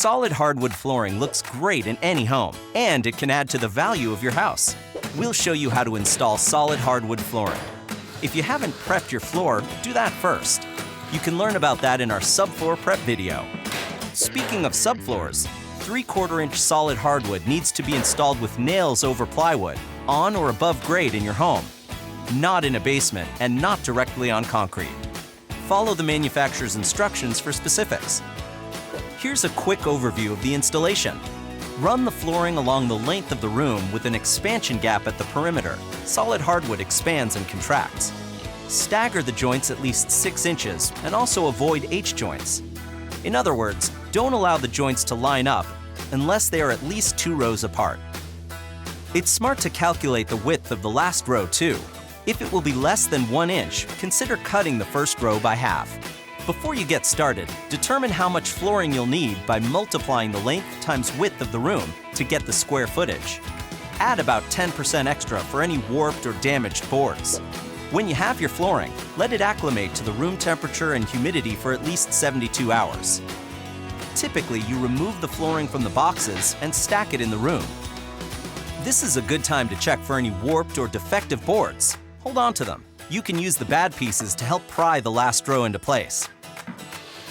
Solid hardwood flooring looks great in any home, and it can add to the value of your house. We'll show you how to install solid hardwood flooring. If you haven't prepped your floor, do that first. You can learn about that in our subfloor prep video. Speaking of subfloors, 3/4-inch solid hardwood needs to be installed with nails over plywood, on or above grade in your home. Not in a basement and not directly on concrete. Follow the manufacturer's instructions for specifics. Here's a quick overview of the installation. Run the flooring along the length of the room with an expansion gap at the perimeter. Solid hardwood expands and contracts. Stagger the joints at least 6 inches and also avoid H-joints. In other words, don't allow the joints to line up unless they are at least 2 rows apart. It's smart to calculate the width of the last row too. If it will be less than 1 inch, consider cutting the first row by half. Before you get started, determine how much flooring you'll need by multiplying the length times width of the room to get the square footage. Add about 10% extra for any warped or damaged boards. When you have your flooring, let it acclimate to the room temperature and humidity for at least 72 hours. Typically, you remove the flooring from the boxes and stack it in the room. This is a good time to check for any warped or defective boards. Hold on to them. You can use the bad pieces to help pry the last row into place.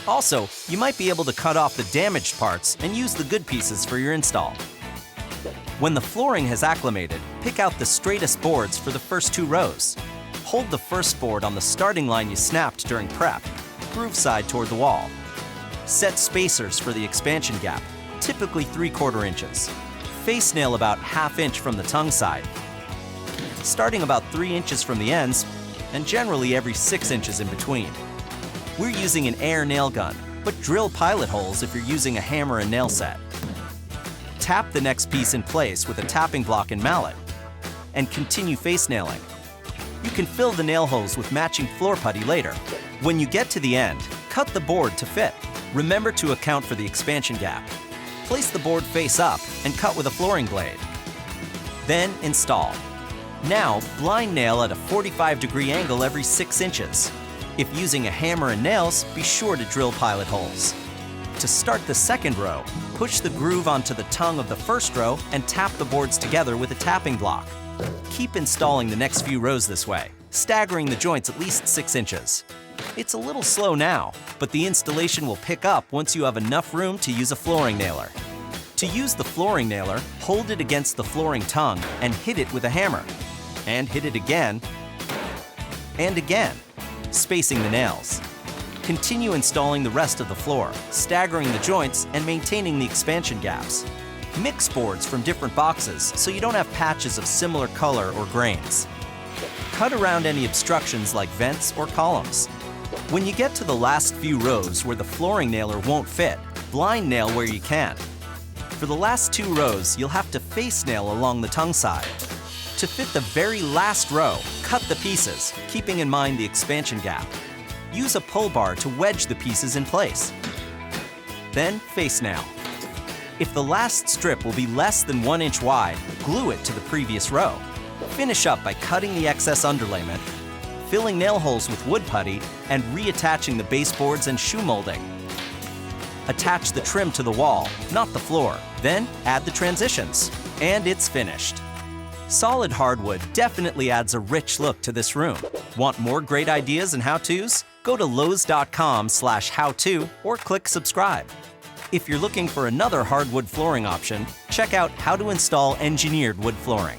Also, you might be able to cut off the damaged parts and use the good pieces for your install. When the flooring has acclimated, pick out the straightest boards for the first 2 rows. Hold the first board on the starting line you snapped during prep, groove side toward the wall. Set spacers for the expansion gap, typically 3/4 inches. Face nail about 1/2 inch from the tongue side, starting about 3 inches from the ends, and generally every 6 inches in between. We're using an air nail gun, but drill pilot holes if you're using a hammer and nail set. Tap the next piece in place with a tapping block and mallet, and continue face nailing. You can fill the nail holes with matching floor putty later. When you get to the end, cut the board to fit. Remember to account for the expansion gap. Place the board face up and cut with a flooring blade. Then install. Now, blind nail at a 45-degree angle every 6 inches. If using a hammer and nails, be sure to drill pilot holes. To start the second row, push the groove onto the tongue of the first row and tap the boards together with a tapping block. Keep installing the next few rows this way, staggering the joints at least 6 inches. It's a little slow now, but the installation will pick up once you have enough room to use a flooring nailer. To use the flooring nailer, hold it against the flooring tongue and hit it with a hammer. And hit it again, and again, spacing the nails. Continue installing the rest of the floor, staggering the joints and maintaining the expansion gaps. Mix boards from different boxes so you don't have patches of similar color or grains. Cut around any obstructions like vents or columns. When you get to the last few rows where the flooring nailer won't fit, blind nail where you can. For the last 2 rows, you'll have to face nail along the tongue side. To fit the very last row, cut the pieces, keeping in mind the expansion gap. Use a pull bar to wedge the pieces in place. Then face nail. If the last strip will be less than 1 inch wide, glue it to the previous row. Finish up by cutting the excess underlayment, filling nail holes with wood putty, and reattaching the baseboards and shoe molding. Attach the trim to the wall, not the floor. Then add the transitions, and it's finished. Solid hardwood definitely adds a rich look to this room. Want more great ideas and how-tos? Go to lowes.com/howto or click subscribe. If you're looking for another hardwood flooring option, check out how to install engineered wood flooring.